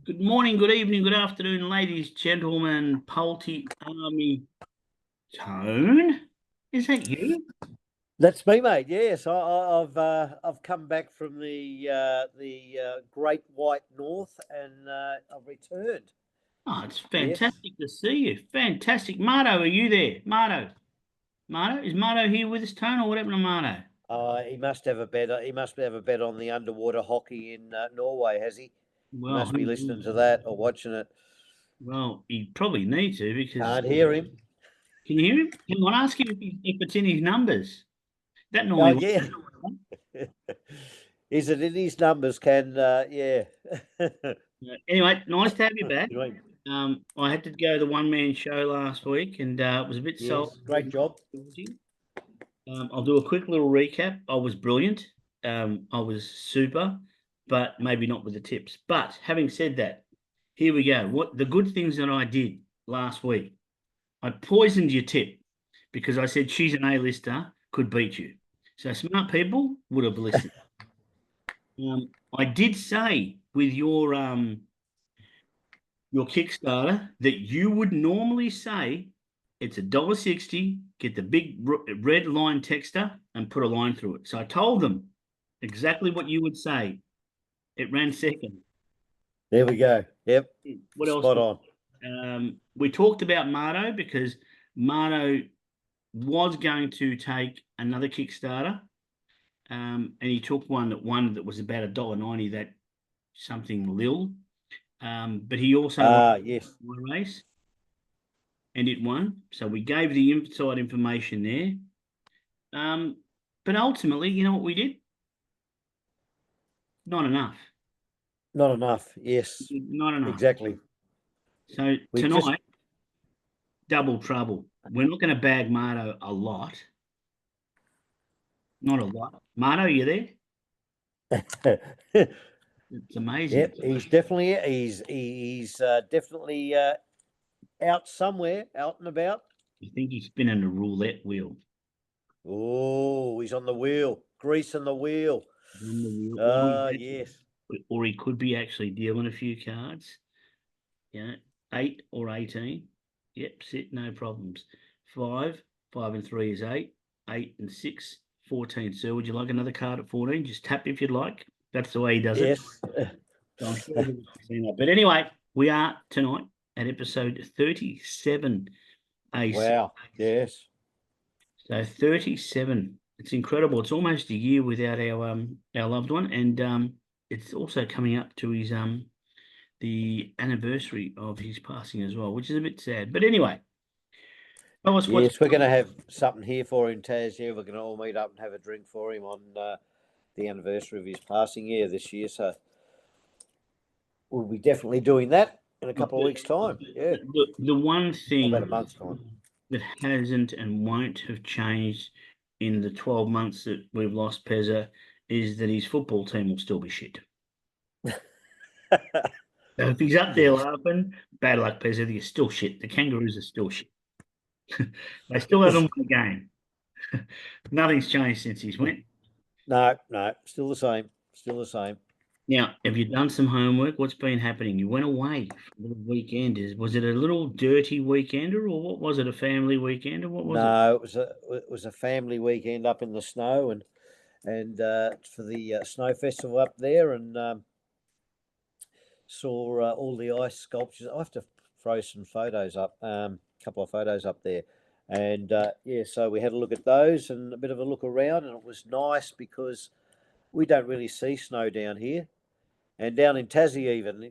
Good morning, good evening, good afternoon, ladies, gentlemen. Palti Army Tone, is that you? That's me, mate. Yes, I've come back from the Great White North, and I've returned. Oh, it's Yes, fantastic to see you. Fantastic. Marto, are you there? Marto, is Marto here with us, Tone, or what happened to Marto? he must have a bet. He must have a bet on the underwater hockey in Norway, has he? He Well, must be listening to that or watching it. well, he probably needs to because Can't hear him. can you hear him? Can I ask him if it's in his numbers? That Oh normally. yeah. Is it in his numbers? Yeah. Anyway, nice to have you back. Anyway, I had to go the one-man show last week, and it was a bit soul. yes, great job. I'll do a quick little recap. I was brilliant. I was super, but maybe not with the tips. But having said that, here we go. What the good things that I did last week? I poisoned your tip because I said she's an A-lister, could beat you. So smart people would have listened. I did say with your Kickstarter that you would normally say it's $1.60, get the big red line texter and put a line through it. So I told them exactly what you would say. It ran second. There we go. Yep, What else? spot on. We talked about Marto because Marto was going to take another Kickstarter, and he took one that was about $1.90, that something Lil. But he also Ah, yes. won a race. And it won. So we gave the inside information there. But ultimately, you know what we did? Not enough. Not enough. Yes, Not enough. exactly. So We just tonight, double trouble. We're not going to bag Marto a lot. Not a lot. Marto, you there? It's amazing. Yep, he's definitely out somewhere, out and about. I think he's spinning a roulette wheel. Oh, he's on the wheel, greasing the wheel. On the wheel. Yes, Or he could be actually dealing a few cards. Yeah, 8 or 18. Yep, sit, no problems. 5, 5 and 3 is 8. 8 and 6, 14. So would you like another card at 14? Just tap if you'd like. That's the way he does it. yes. So I'm sure you've seen that. But anyway, we are tonight at episode 37 AC. Wow. Yes. So 37. It's incredible. It's almost a year without our loved one, and it's also coming up to his the anniversary of his passing as well, which is a bit sad. But anyway, tell us what's Yes, we're going to have something here for him, Taz. Yeah, we're going to all meet up and have a drink for him on the anniversary of his passing. Yeah, this year. So we'll be definitely doing that in a couple of weeks' time. Yeah, the one or thing about a month's time. that hasn't and won't have changed in the 12 months that we've lost Pezza is that his football team will still be shit. So if he's up there laughing, bad luck, Pezza. You're still shit. The Kangaroos are still shit. They still haven't won a game. Nothing's changed since he's went. No, still the same. Still the same. Now, have you done some homework? What's been happening? You went away for a little weekend. Was it a little dirty weekender, or what was it? A family weekend, or what was it? No, it was a family weekend up in the snow and for the snow festival up there, and saw all the ice sculptures. I have to throw some photos up, a couple of photos up there, and yeah, so we had a look at those and a bit of a look around, and it was nice because we don't really see snow down here, and down in Tassie even,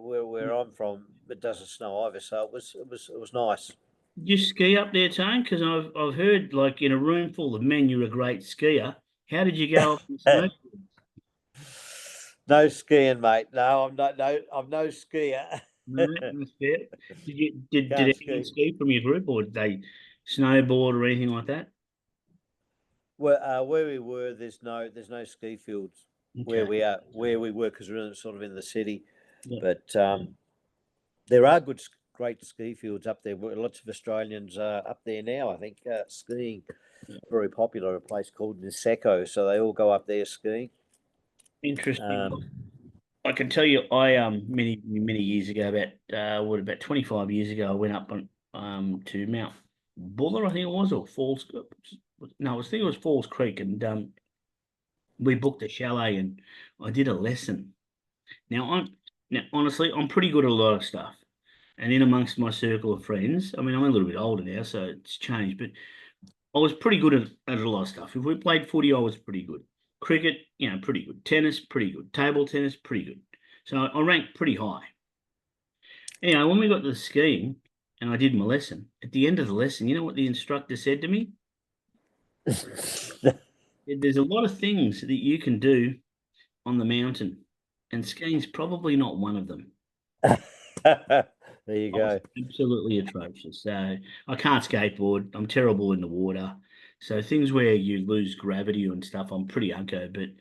where I'm from, it doesn't snow either. So it was nice. Did you ski up there, Tone? Because I've heard, like, in a room full of men, you're a great skier. How did you go up the snow? No skiing, mate. No, I'm not. No, I'm no skier. No, that's fair. Did Can't anyone ski. ski from your group, or did they snowboard or anything like that? Where we were, there's no ski fields Okay. where we were because we're sort of in the city. Yeah. But there are great ski fields up there. Lots of Australians are up there now. I think skiing very popular. A place called Niseko, so they all go up there skiing. Interesting. Um, I can tell you, I many years ago, about 25 years ago, I went up on to Mount Buller, I think it was, or Falls. No, I think it was Falls Creek, and we booked a chalet, and I did a lesson. Now honestly, I'm pretty good at a lot of stuff, and in amongst my circle of friends, I mean, I'm a little bit older now, so it's changed, but I was pretty good at a lot of stuff. If we played footy, I was pretty good. Cricket, pretty good. Tennis, pretty good. Table tennis, pretty good. So I ranked pretty high. Anyway, when we got to the skiing and I did my lesson, at the end of the lesson, you know what the instructor said to me? There's a lot of things that you can do on the mountain, and skiing's probably not one of them. There you I was go. absolutely atrocious. So I can't skateboard. I'm terrible in the water. So things where you lose gravity and stuff, I'm pretty unco. But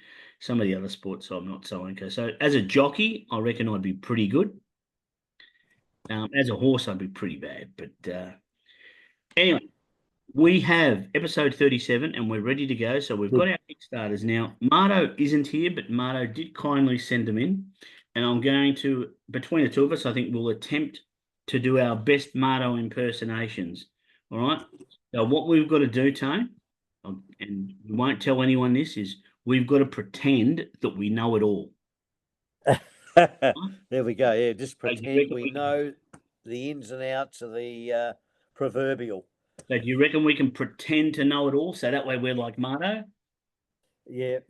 some of the other sports, I'm not so unco. So as a jockey, I reckon I'd be pretty good. As a horse, I'd be pretty bad. But anyway, we have episode 37 and we're ready to go. So we've got our Kickstarters now. Marto isn't here, but Marto did kindly send them in. And I'm going to, between the two of us, I think we'll attempt to do our best Marto impersonations. All right. So what we've got to do, Tone, and we won't tell anyone this, is we've got to pretend that we know it all. There we go. Yeah, just So do you pretend reckon we know the ins and outs of the proverbial. So do you reckon we can pretend to know it all? So that way we're like Marto? Yep.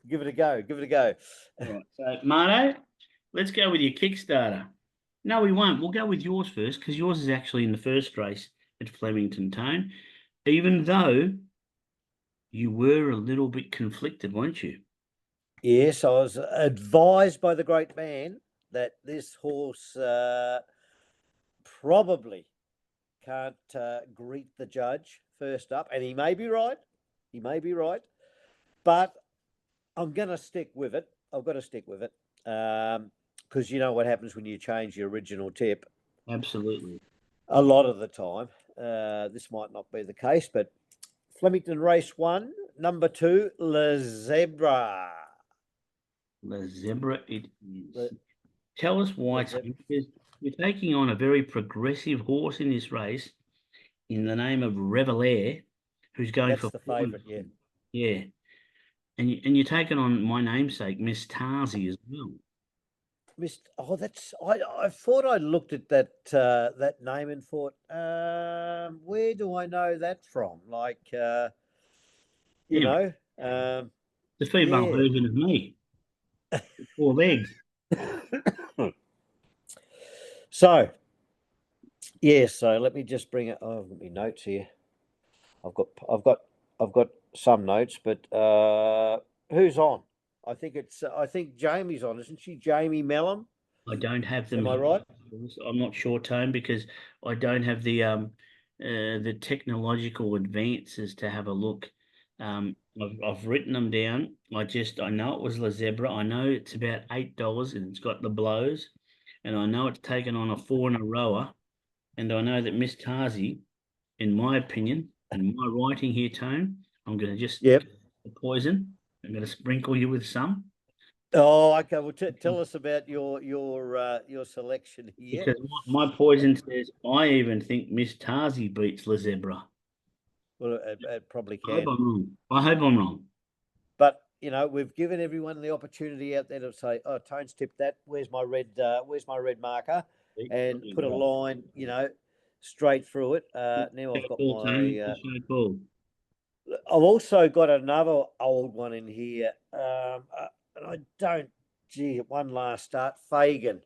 Give it a go. Give it a go. All right. So Marto, let's go with your Kickstarter. No, we won't. We'll go with yours first because yours is actually in the first race at Flemington Tone, even though you were a little bit conflicted, weren't you? Yes, I was advised by the great man that this horse probably can't greet the judge first up, and he may be right. He may be right, but I'm going to stick with it. I've got to stick with it because you know what happens when you change your original tip. Absolutely. A lot of the time, this might not be the case, but Flemington Race 1, number 2, Le Zebra. The zebra it is. Tell us why, Zebra. because you're taking on a very progressive horse in this race in the name of Revelair, who's going That's for the favourite, yeah. Yeah. And you're taking on my namesake, Miss Tarzi, as well. That's I thought I looked at that name and thought, where do I know that from? Like, you Yeah, know, the female yeah. version of me. 4 legs. So, yeah. So let me just bring it. Oh, I've got my notes here. I've got some notes, but who's on? I think Jamie's on, isn't she? Jamie Mellum. I don't have them Am I here. right? I'm not sure, Tone, because I don't have the technological advances to have a look. I've written them down. I know it was La Zebra. I know it's about $8 and it's got the blows, and I know it's taken on a 4 and a rower, and I know that Miss Tarzi, in my opinion, in my writing here, Tone, I'm going to just Yep. poison. I'm going to sprinkle you with some. Oh, okay. Well, tell us about your selection here. Because my poison says I even think Miss Tarzi beats La Zebra. Well, it probably I hope can. I'm wrong. I hope I'm wrong. But you know, we've given everyone the opportunity out there to say, "Oh, Tone's tipped that. Where's my red? Where's my red marker?" And put a line, you know, straight through it. Now I've got my. I've also got another old one in here, and I don't. Gee, one last start, Fagan,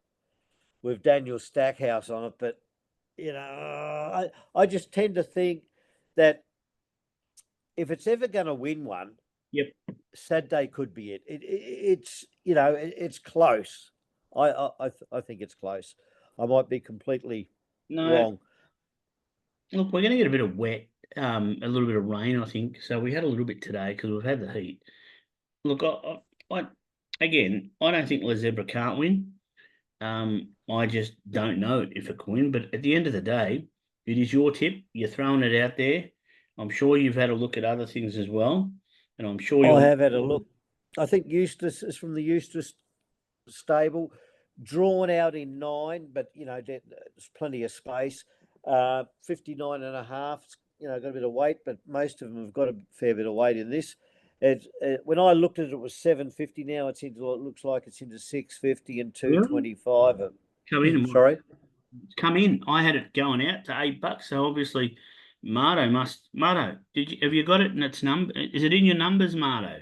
with Daniel Stackhouse on it. But you know, I just tend to think that if it's ever going to win one, Yep. Saturday could be it. It's you know it's close. I think it's close. I might be completely wrong. Look, we're going to get a bit of wet, a little bit of rain, I think. So we had a little bit today because we've had the heat. Look, again, I don't think La Zebra can't win. I just don't know if it can win. But at the end of the day, it is your tip. You're throwing it out there. I'm sure you've had a look at other things as well, and I'm sure I you're. have had a look. I think Eustace is from the Eustace stable, drawn out in 9, but there's plenty of space. 59.5. Got a bit of weight, but most of them have got a fair bit of weight in this. When I looked at it, it was 750. Now it looks like it's into 650 and Really? 225. Come in. Sorry. Come in. I had it going out to $8, so obviously Marto. Have you got it in its number? Is it in your numbers, Marto?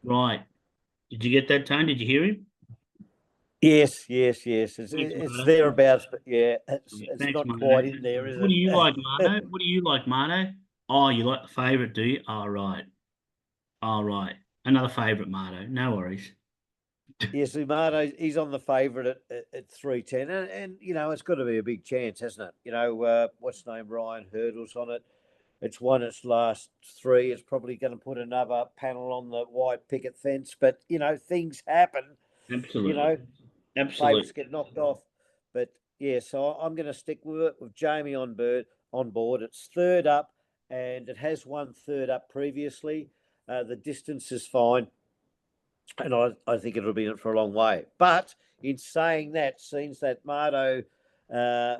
Right. Did you get that, Tone? Did you hear him? Yes. It's Thanks, it's Marto. thereabouts, but yeah, it's Yeah, it's thanks, not Marto. quite in there, is What do you like, it? Marto? What do you like, Marto? Oh, you like the favourite, do you? Oh, right. Oh, right. Another favourite, Marto. No worries. Yes, Umato, he's on the favourite at 310, and it's got to be a big chance, hasn't it? What's his name, Ryan Hurdle's on it. It's won its last 3. It's probably going to put another panel on the white picket fence, but things happen. You Absolutely. know, Absolutely. favourites get knocked off, but yeah. So I'm going to stick with it with Jamie on board. It's third up, and it has won third up previously. The distance is fine, and I think it'll be in it for a long way. But in saying that, seems that Mardo, uh,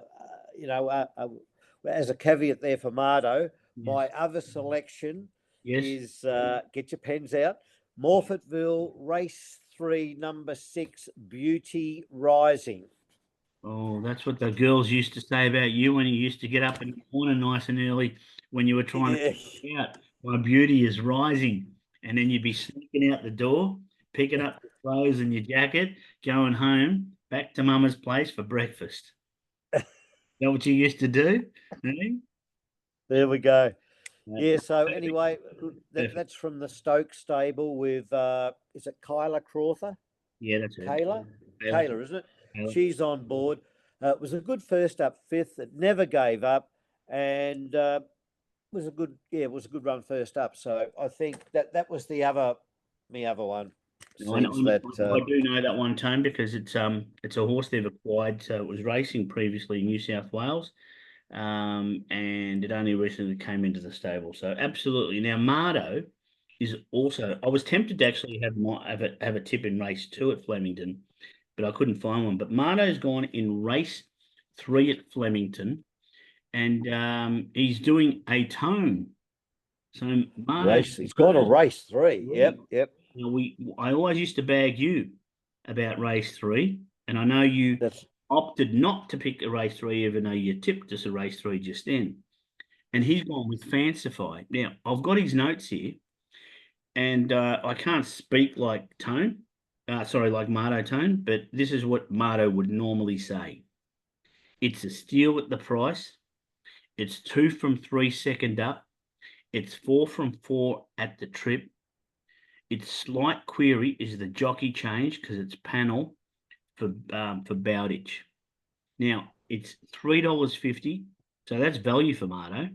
you know, uh, uh, as a caveat there for Mardo, Yes. my other selection Yes. is get your pens out. Morfettville Race 3, number 6, Beauty Rising. Oh, that's what the girls used to say about you when you used to get up in the corner nice and early when you were trying to Yeah. check out. My beauty is rising. And then you'd be sneaking out the door, picking up your clothes and your jacket, going home, back to mama's place for breakfast. Is that what you used to do? Eh? There we go. Yeah. Yeah, so Perfect. anyway, Perfect. that's from the Stoke stable with, is it Kyla Crawther? Yeah, that's it. Taylor. Kayla, isn't it? Taylor. She's on board. It was a good first up, fifth. It never gave up, and was a good, it was a good run first up. So I think that was the other one. No, I, know- Seems that I do know that one, Tone, because it's a horse they've acquired. So it was racing previously in New South Wales, and it only recently came into the stable. So absolutely. Now Mardo is also. I was tempted to actually have a tip in race 2 at Flemington, but I couldn't find one. But Mardo's gone in race 3 at Flemington, and he's doing a tone. So Mardo's. race. It's gone to race 3. Yeah. Yep. You know, I always used to bag you about race 3, and I know you That's opted not to pick a race 3, even though you tipped us a race 3 just then. And he's gone with Fancify. Now, I've got his notes here, and I can't speak like Tone, like Marto Tone, but this is what Marto would normally say. It's a steal at the price. It's 2 from 3 second up. It's 4 from 4 at the trip. Its slight query is the jockey change because it's panel for Bowditch. Now it's $3.50, so that's value for Marto.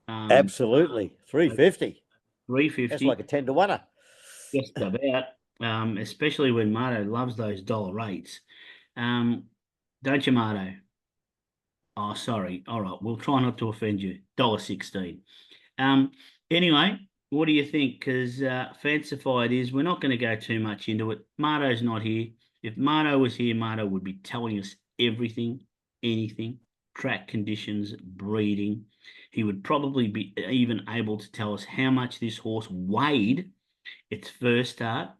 absolutely 350. That's 3.50, like a 10 to 1. just about. Especially when Marto loves those dollar rates. Um, don't you, Marto? Oh, sorry. All right, we'll try not to offend you. $1.16. Um, anyway, what do you think? Because Fancify it is. We're not going to go too much into it. Marto's not here. If Marto was here, Marto would be telling us everything, anything, track conditions, breeding. He would probably be even able to tell us how much this horse weighed its first start,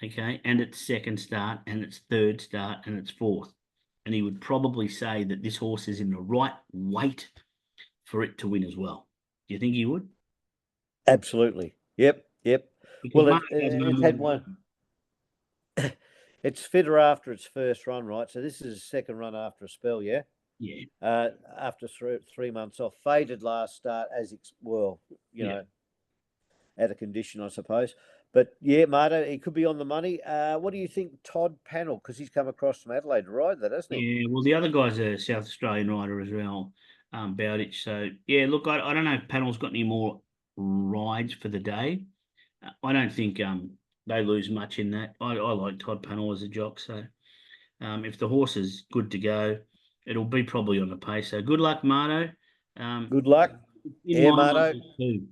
okay, and its second start, and its third start, and its fourth. And he would probably say that this horse is in the right weight for it to win as well. Do you think he would? Absolutely. Yep. Because Well, Marto has no it's had one. momentum. It's fitter after its first run, right? So this is a second run after a spell, yeah. Yeah, After 3 months off, faded last start yeah. out of condition, I suppose. But yeah, Marta, he could be on the money. What do you think, Todd Panel? Because he's come across from Adelaide to ride that, hasn't he? Yeah, well, the other guy's a South Australian rider as well, Bowditch. So, yeah, look, I don't know if Panel's got any more rides for the day. I don't think they lose much in that. I like Todd Panel as a jock. So, if the horse is good to go, it'll be probably on the pace. So, good luck, Marto. Um, Good luck. in Yeah, my Marto. numbers too.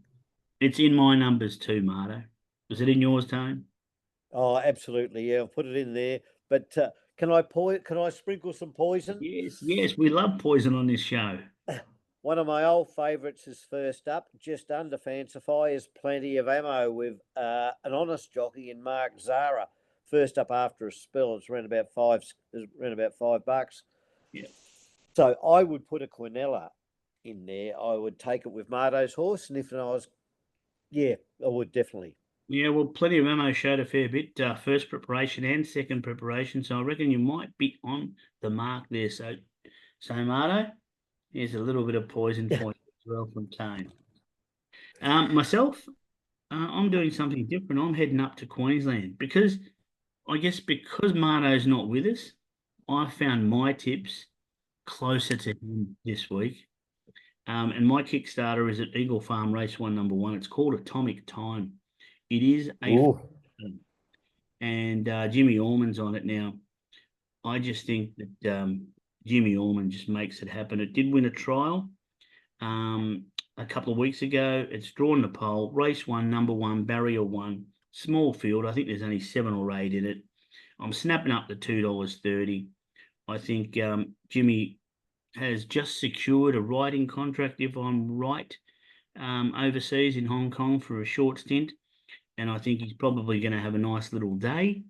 It's in my numbers too, Marto. Was it in yours, Tone? Oh, absolutely. Yeah, I'll put it in there. But can I sprinkle some poison? Yes, yes, we love poison on this show. One of my old favourites is first up, just under Fancify, is Plenty of Ammo with an honest jockey in Mark Zara. First up after a spell, it's around about $5. Yeah. So I would put a Quinella in there. I would take it with Mardo's horse, and if I was, yeah, I would definitely. Yeah, well, Plenty of Ammo showed a fair bit, first preparation and second preparation, so I reckon you might be on the mark there. So Marto, here's a little bit of poison for you as well from Kane. Myself, I'm doing something different. I'm heading up to Queensland because I guess because Marto's not with us, I found my tips closer to him this week. And my Kickstarter is at Eagle Farm Race 1, number 1. It's called Atomic Time. It is a Ooh. and Jimmy Orman's on it now. I just think that Jimmy Orman just makes it happen. It did win a trial a couple of weeks ago. It's drawn the pole. Race 1, number 1, barrier 1. Small field. I think there's only 7 or 8 in it. I'm snapping up to $2.30. I think Jimmy has just secured a writing contract, if I'm right, overseas in Hong Kong for a short stint. And I think he's probably going to have a nice little day.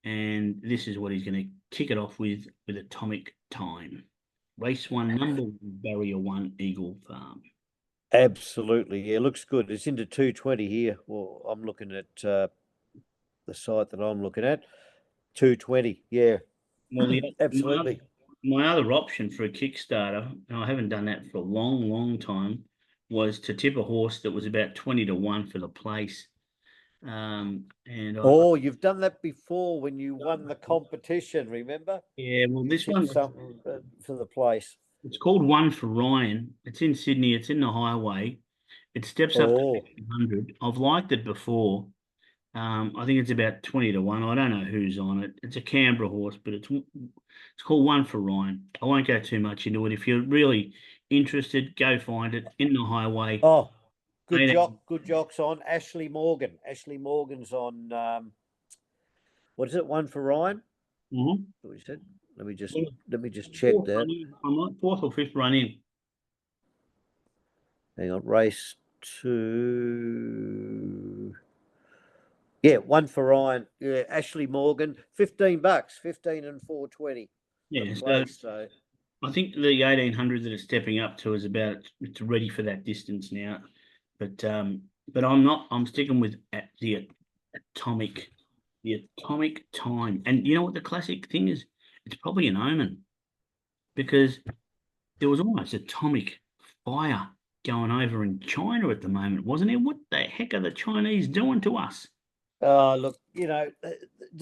And this is what he's going to kick it off with Atomic Time. Race 1, number 1, barrier 1, Eagle Farm. Absolutely. Yeah, looks good. It's into 220 here. Well, I'm looking at the site that I'm looking at. 220. Yeah. Well, Absolutely. my other option for a Kickstarter, and I haven't done that for a long, long time, was to tip a horse that was about 20 to 1 for the place. And Oh, you've done that before when you won the competition, remember? yeah, well, You this tipped one, something for the place. it's called One for Ryan. It's in Sydney. It's in the highway. It steps up to Oh, 100. I've liked it before. I think it's about 20 to 1. I don't know who's on it. It's a Canberra horse, but it's called One for Ryan. I won't go too much into it. If you're really interested, go find it in the highway. oh, good 18. jock. Good jock's on. Ashley Morgan. Ashley Morgan's on. What is it? One for Ryan. Mhm. What you said? Let me just check Fourth that. run in. I'm like fourth or fifth run in. Hang on. Race 2. Yeah, one for Ryan. Yeah, Ashley Morgan, $15, 15 and 420 the Yeah, so place. So I think the 1800 that it's stepping up to is about it's ready for that distance now. But I'm not. I'm sticking with atomic, the atomic time. And you know what the classic thing is? It's probably an omen because there was almost atomic fire going over in China at the moment, wasn't there? What the heck are the Chinese doing to us? look, do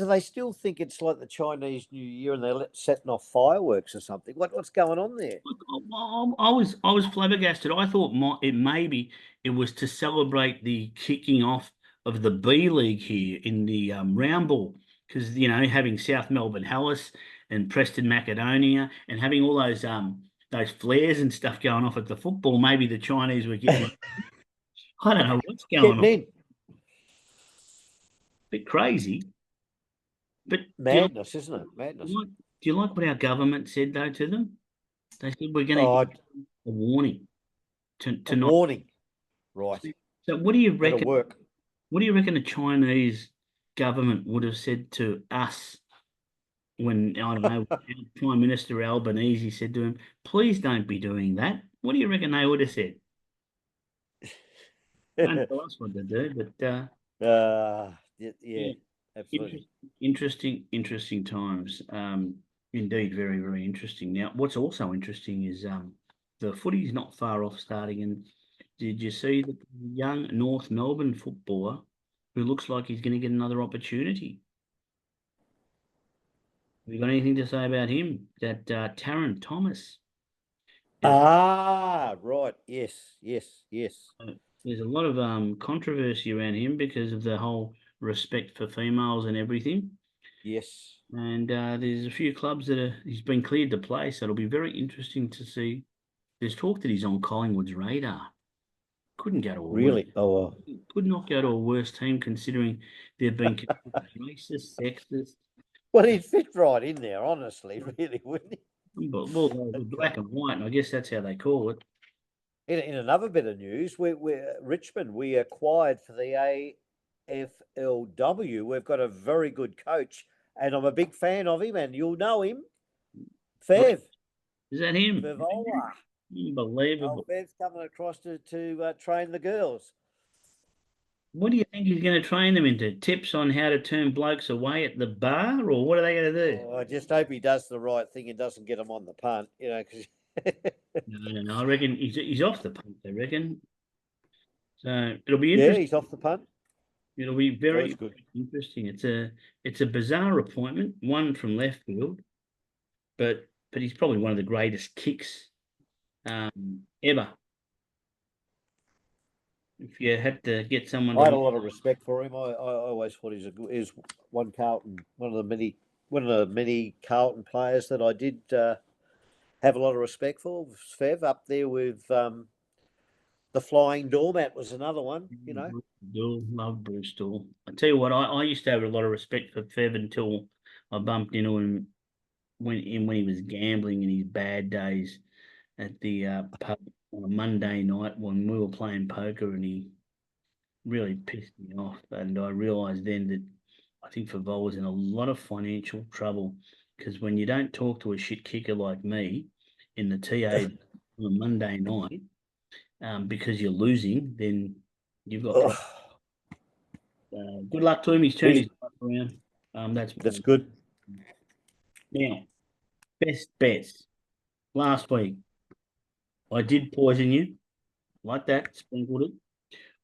they still think it's like the Chinese New Year and they're setting off fireworks or something? What's going on there? Look, I was flabbergasted. I thought maybe it was to celebrate the kicking off of the B League here in the round ball because having South Melbourne Hellas and Preston Macedonia and having all those flares and stuff going off at the football, maybe the Chinese were getting. I don't know what's going on. Getting in. Bit crazy. But Madness, isn't it? Madness. do you like what our government said though to them? They said we're going to Oh, issue a warning to a not. warning. Right. So what do you That'll reckon? work. What do you reckon the Chinese government would have said to us when, I don't know, Prime Minister Albanese said to him, please don't be doing that? What do you reckon they would have said? Don't tell us what to do, but Yeah, yeah, absolutely. interesting times. Indeed, very, very interesting. Now, what's also interesting is the footy's not far off starting. And did you see the young North Melbourne footballer who looks like he's going to get another opportunity? Have you got anything to say about him? That Taron Thomas. Right. Yes. Uh, there's a lot of controversy around him because of the whole respect for females and everything. Yes. And there's a few clubs he's been cleared to play, so it'll be very interesting to see. There's talk that he's on Collingwood's radar. Couldn't go to a worse, Really? Oh, could not go to a worse team considering they've been considered racist, sexist. well, he'd fit right in there, honestly, really, wouldn't he? But well, they're black and white, and I guess that's how they call it. In another bit of news, we're Richmond. We acquired for the AFLW. We've got a very good coach, and I'm a big fan of him. And you'll know him, Fev. Is that him? Fevola. Unbelievable. Fev's coming across to train the girls. What do you think he's going to train them into? Tips on how to turn blokes away at the bar, or what are they going to do? Oh, I just hope he does the right thing and doesn't get them on the punt, because No. I reckon he's off the punt. I reckon. So it'll be yeah, interesting. he's off the punt. It'll be very That's good. interesting. It's a bizarre appointment, one from left field, but he's probably one of the greatest kicks ever. If you had to get someone, I had a lot of respect for him. I always thought he's one of the many Carlton players that I did have a lot of respect for. Fev up there with the Flying Doormat was another one. Love Bristol. I tell you what, I used to have a lot of respect for Fev until I bumped into him when he was gambling in his bad days at the pub on a Monday night when we were playing poker, and he really pissed me off. And I realised then that I think Favol was in a lot of financial trouble, because when you don't talk to a shit kicker like me in the TA on a Monday night, because you're losing, then you've got good luck to him. He's turned his life around. That's good. Now, best bets. Last week, I did poison you like that, sprinkled it.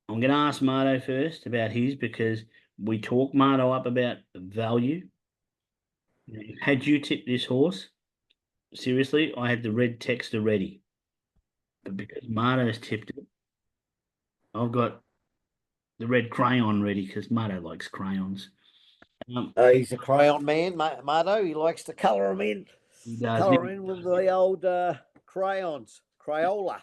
I'm going to ask Marto first about his, because we talked Marto up about value. Had you tipped this horse, seriously, I had the red texter ready. But because Marto's tipped it, I've got the red crayon ready because Marto likes crayons. He's a crayon man, Marto. He likes to colour them in. He does. Colour in with the old crayons, Crayola.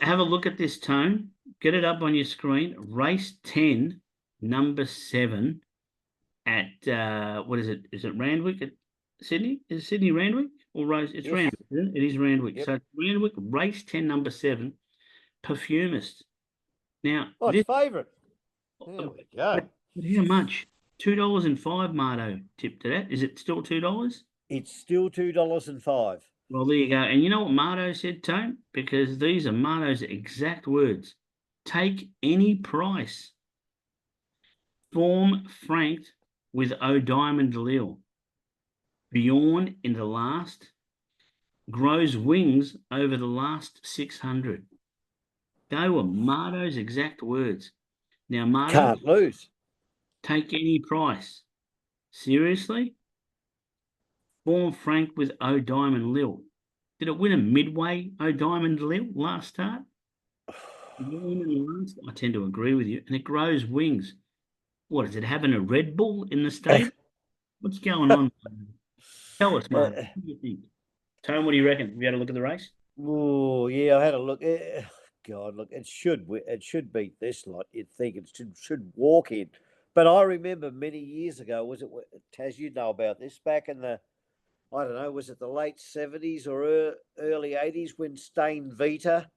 Have a look at this, Tone. Get it up on your screen. Race 10, number 7 at what is it? Is it Randwick at Sydney? Is it Sydney Randwick or Rose? It's Yes. Randwick, isn't it? It is Randwick. Yep. So Randwick, race 10, number 7, Perfumist. Now, It's favourite. There we go. But how much? $2.05, Marto tipped to that. Is it still $2? It's still $2.05. Well, there you go. And you know what Marto said, Tone? Because these are Marto's exact words. Take any price. Form franked with O Diamond Lil. Bjorn in the last. Grows wings over the last 600. They were Marto's exact words. Now, Marto, Can't lose. take any price. Seriously? Form franked with O Diamond Lil. Did it win a midway O Diamond Lil last start? I tend to agree with you. And it grows wings. What, is it having a Red Bull in the stable? What's going on? Tell us, Mark. What do you think? Tone, what do you reckon? Have you had a look at the race? Oh, yeah, I had a look. God, look, it should beat this lot. You'd think it should walk in. But I remember many years ago, was it, Taz, you know about this, back in the, I don't know, was it the late 70s or early 80s when Stain Vita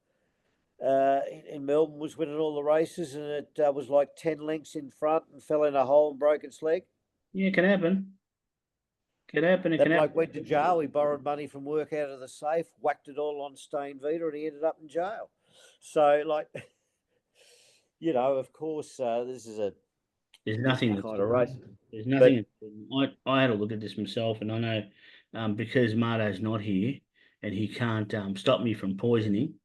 in Melbourne was winning all the races, and it was like 10 lengths in front and fell in a hole and broke its leg? Yeah, it can happen. That bloke went to jail. He borrowed money from work out of the safe, whacked it all on Stain Vita, and he ended up in jail. So, like, of course, this is a there's nothing kind of race. There's nothing. I had a look at this myself, and I know because Marto's not here and he can't stop me from poisoning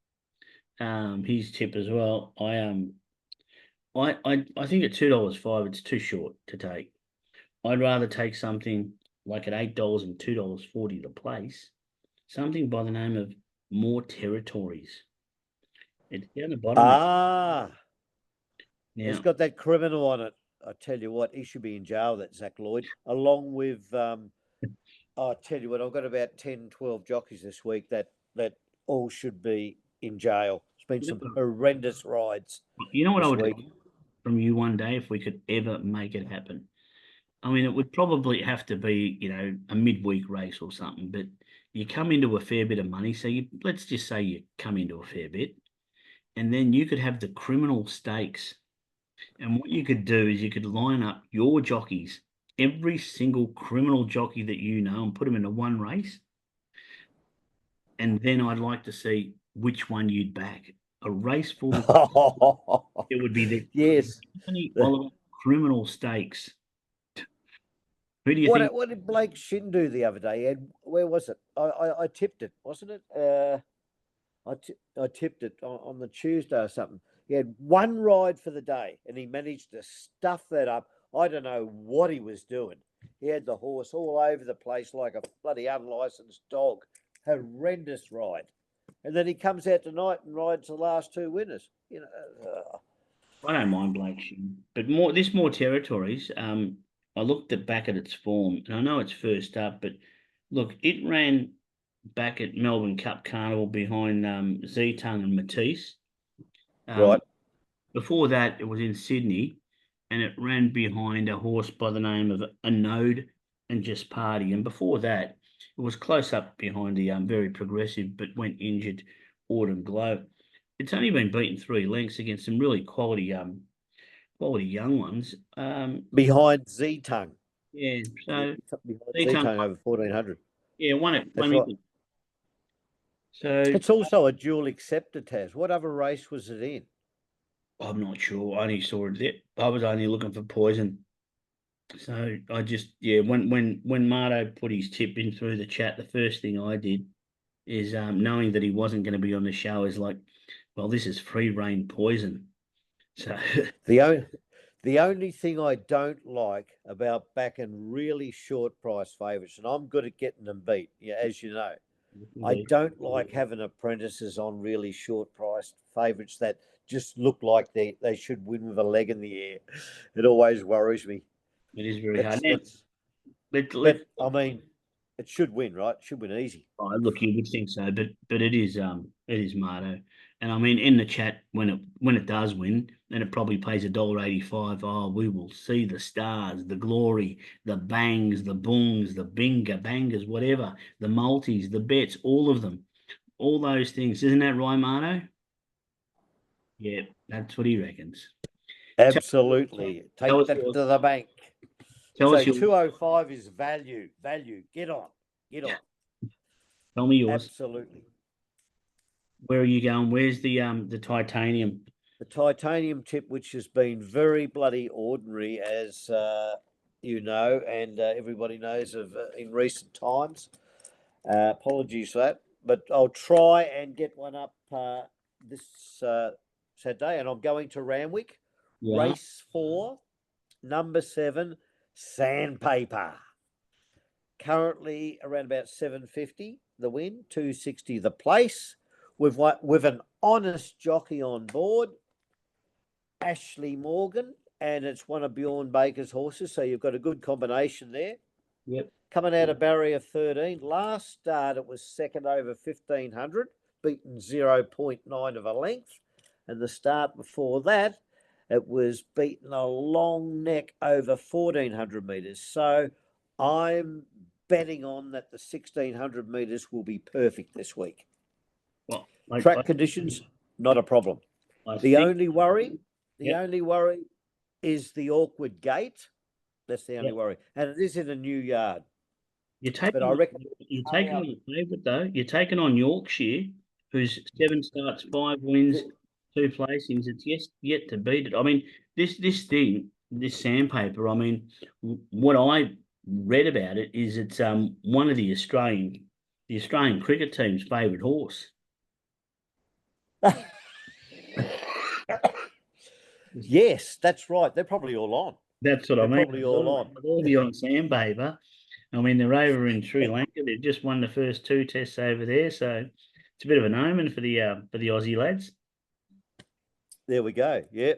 his tip as well. I think at $2.05 it's too short to take. I'd rather take something like at $8 and $2.40 the place, something by the name of More Territories. It's down the bottom. Now, it's got that criminal on it. I tell you what, he should be in jail, that Zach Lloyd, along with, I tell you what, I've got about 10, 12 jockeys this week that all should be in jail, been some horrendous rides You know what I this would week. like from you one day if we could ever make it happen? I mean, it would probably have to be, a midweek race or something, but you come into a fair bit of money. So let's just say you come into a fair bit, and then you could have the criminal stakes. And what you could do is you could line up your jockeys, every single criminal jockey that you know, and put them into one race. And then I'd like to see which one you'd back. A race full of it would be the Yes. Anthony Oliver criminal stakes. Who do you think? What did Blake Shin do the other day, Ed? Where was it? I tipped it, wasn't it? I tipped it on the Tuesday or something. He had one ride for the day, and he managed to stuff that up. I don't know what he was doing. He had the horse all over the place like a bloody unlicensed dog. Horrendous ride. And then he comes out tonight and rides the last two winners. I don't mind Blake Shin, but more territories. I looked back at its form, and I know it's first up, but look, it ran back at Melbourne Cup Carnival behind Z-Tongue and Matisse. Right. Before that, it was in Sydney, and it ran behind a horse by the name of a Node and Just Party. And before that, it was close up behind the very progressive but went injured Autumn Glow. It's only been beaten 3 lengths against some really quality young ones. Behind Z Tongue. Yeah, so Behind Z Z-Tongue, Tongue over 1400. yeah, won it. That's right. So It's also a dual acceptor, Taz. What other race was it in? I'm not sure. I only saw it there. I was only looking for poison. So I just, yeah, when Marto put his tip in through the chat, the first thing I did is knowing that he wasn't going to be on the show is like, well, this is free reign poison. So The only thing I don't like about backing really short price favourites, and I'm good at getting them beat, yeah, as you know. I don't like having apprentices on really short priced favourites that just look like they should win with a leg in the air. It always worries me. it is very hard. Now, That's, let but I mean, it should win, right? It should win easy. oh, look, you would think so, but it is Marto. And I mean in the chat when it does win, then it probably pays $1.85. Oh, we will see the stars, the glory, the bangs, the boongs, the binga bangers, whatever, the multis, the bets, all of them, all those things. Isn't that right, Marto? Yeah, that's what he reckons. Absolutely. Tell Take us that your to the bank. tell So us your 205 is value. Value. Get on. Get on. tell me yours. Absolutely. Where are you going? Where's the titanium? The titanium tip, which has been very bloody ordinary, as you know, and everybody knows of in recent times. Apologies for that, but I'll try and get one up this Saturday, and I'm going to Ramwick. Yeah. Race 4, number 7, Sandpaper. Currently around about 750 the win, 260 the place. With an honest jockey on board, Ashley Morgan, and it's one of Bjorn Baker's horses, so you've got a good combination there. Yep. Coming out of barrier 13. Last start, it was second over 1500, beaten 0.9 of a length. And the start before that, it was beaten a long neck over 1400 metres. So I'm betting on that the 1600 metres will be perfect this week. Well, Track conditions, not a problem. The only worry is the awkward gate. That's the only worry. And it is in a new yard. You're taking, I reckon you're taking on your favourite though. You're taking on Yorkshire, who's 7 starts, 5 wins, 2 placings. It's yet to beat it. I mean, this Sandpaper. I mean, what I read about it is it's one of the Australian cricket team's favourite horse. Yes, that's right. They're probably all on. That's what I mean. Probably all on. They'll be on Sandpaper. I mean, they're over in Sri Lanka. They've just won the first 2 tests over there, so it's a bit of an omen for the Aussie lads. There we go. Yeah.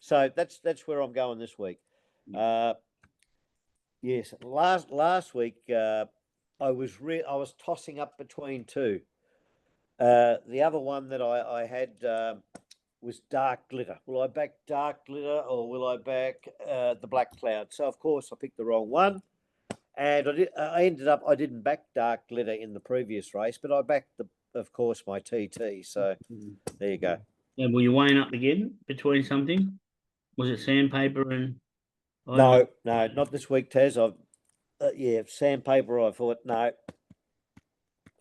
So that's where I'm going this week. Yes, last week I was tossing up between two. The other one that I had was Dark Glitter. Will I back Dark Glitter or will I back the Black Cloud? So of course I picked the wrong one, and I ended up I didn't back Dark Glitter in the previous race, but I backed of course my TT. So there you go. Yeah, were you weighing up again between something? Was it sandpaper and I don't know? No, no, not this week, Taz. Yeah, sandpaper. I thought no,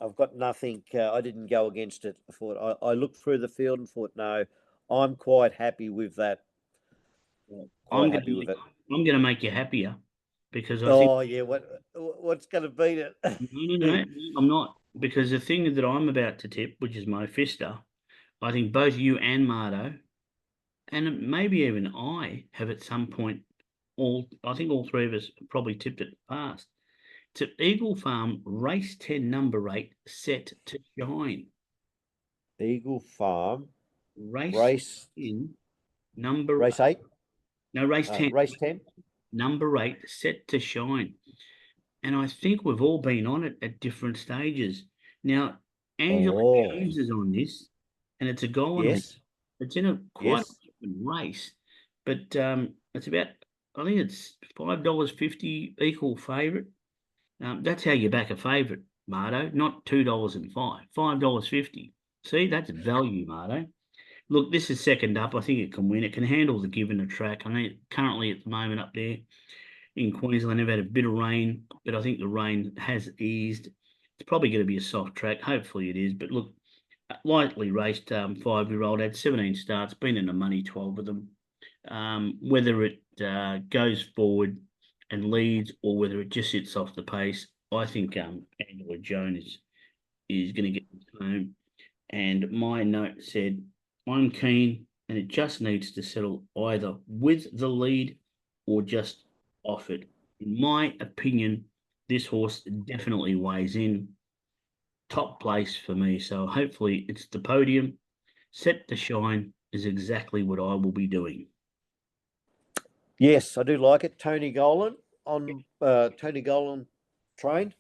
I've got nothing. I didn't go against it. I thought I looked through the field and thought no, I'm quite happy with that. I'm Quite gonna happy with it. I'm gonna make you happier because I think Oh yeah, what's going to beat no, it? I'm not, because the thing that I'm about to tip, which is my Fister, I think both you and Mardo, and maybe even I, have at some point I think all three of us probably tipped it past. To Eagle Farm race 10 number 8 set to shine. Eagle Farm Race race in number race 8, no race 10 race 10. number 8 set to shine. And I think we've all been on it at different stages. Now, Angela Oh Jones is on this, and it's a golden horse. yes, It's in a quite yes. a different race, but it's about, I think it's $5.50 equal favourite. That's how you back a favourite, Mardo, not $2.05, $5.50. See, that's value, Mardo. Look, this is second up. I think it can win. It can handle the given a track. I mean, currently at the moment up there in Queensland, they've had a bit of rain, but I think the rain has eased. It's probably going to be a soft track. Hopefully it is. But look, lightly raced 5-year-old, had 17 starts, been in the money, 12 of them. Whether it goes forward and leads or whether it just sits off the pace, I think Angela Jones is going to get home. And my note said, I'm keen, and it just needs to settle either with the lead or just off it. In my opinion, this horse definitely weighs in. Top place for me. So hopefully it's the podium. Set to shine is exactly what I will be doing. Yes, I do like it. Tony Golan Tony Golan trained.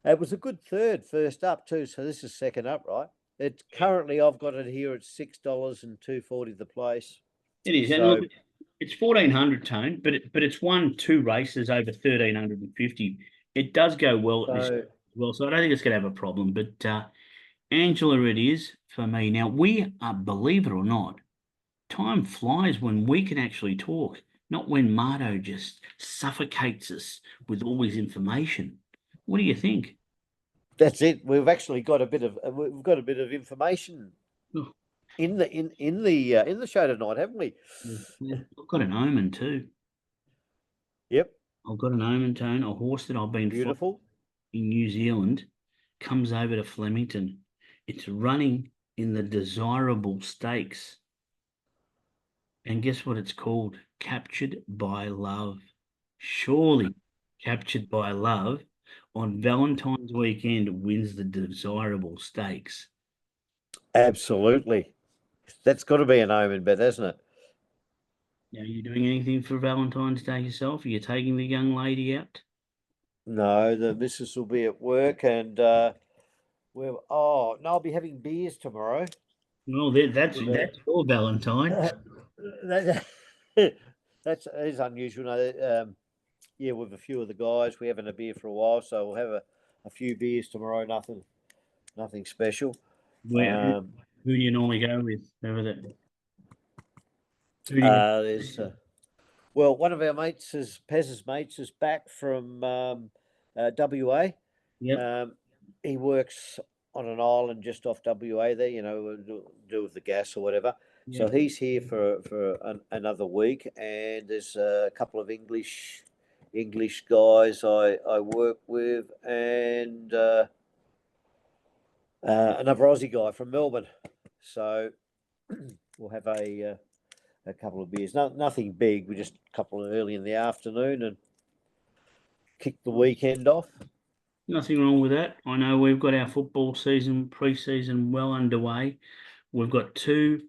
It was a good third first up too. So this is second up, right? It's currently I've got it here at $6 and 240 the place. It is. And look, So it's 1400 tone, but it's won 2 races over 1350. It does go well at this as so well, so I don't think it's going to have a problem. But Angela, it is for me. Now, we are, believe it or not, time flies when we can actually talk, not when Mardo just suffocates us with all his information. What do you think? that's it. We've got a bit of information Oh, in the show tonight, haven't we? yeah, I've got an omen too. Yep, I've got an omen tone, a horse that I've been following beautiful. in New Zealand comes over to Flemington. It's running in the Desirable Stakes. And guess what it's called? Captured by Love. Surely Captured by Love on Valentine's weekend wins the Desirable Stakes. Absolutely. That's got to be an omen bet, hasn't it? Are you doing anything for Valentine's Day yourself? Are you taking the young lady out? No, the missus will be at work and I'll be having beers tomorrow Well, with that's your Valentine. that, that's is unusual. No, yeah, with a few of the guys, we haven't a beer for a while, so we'll have a few beers tomorrow. Nothing special. Where Um, who do you normally go with? Who do you? there's well, one of our mates Pez's mates is back from WA. Yep. He works on an island just off WA there, do with the gas or whatever. So Yep. he's here for another week, and there's a couple of English guys I work with, and another Aussie guy from Melbourne. So we'll have a couple of beers. Nothing big. We just a couple early in the afternoon and kick the weekend off. Nothing wrong with that. I know we've got our football season, pre-season well underway. We've got 2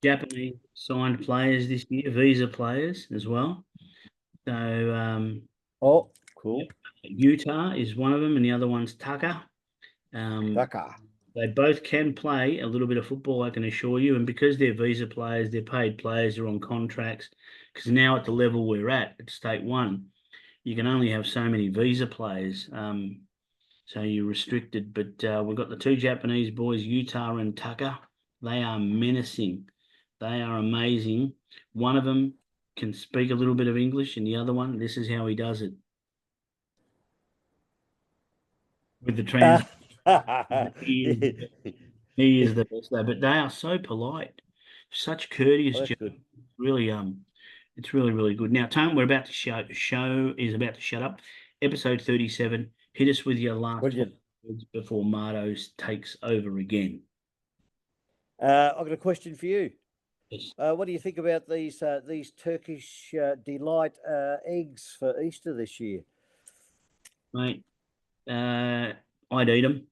Japanese signed players this year, visa players as well. So Oh, yep, cool. Utah is one of them, and the other one's Tucker. Tucker. They both can play a little bit of football, I can assure you. And because they're visa players, they're paid players, they're on contracts. Because now at the level we're at State One, you can only have so many visa players. So you're restricted. But we've got the two Japanese boys, Utah and Tucker. They are menacing. They are amazing. One of them can speak a little bit of English, and the other one, this is how he does it with the trans. He is, he is the best though. But they are so polite, such courteous. Oh, that's good. Really, it's really, really good. Now, Tone, we're about to show is about to shut up. Episode 37. Hit us with your last Brilliant. words before Mardos takes over again. I've got a question for you. Yes, What do you think about these Turkish delight eggs for Easter this year? mate. I'd eat them.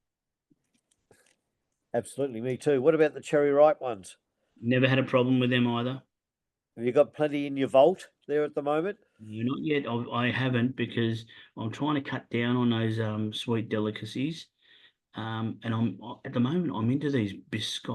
Absolutely, me too. What about the cherry ripe ones? Never had a problem with them either. Have you got plenty in your vault there at the moment? No, not yet. I haven't because I'm trying to cut down on those sweet delicacies. And I'm at the moment I'm into these biscotti.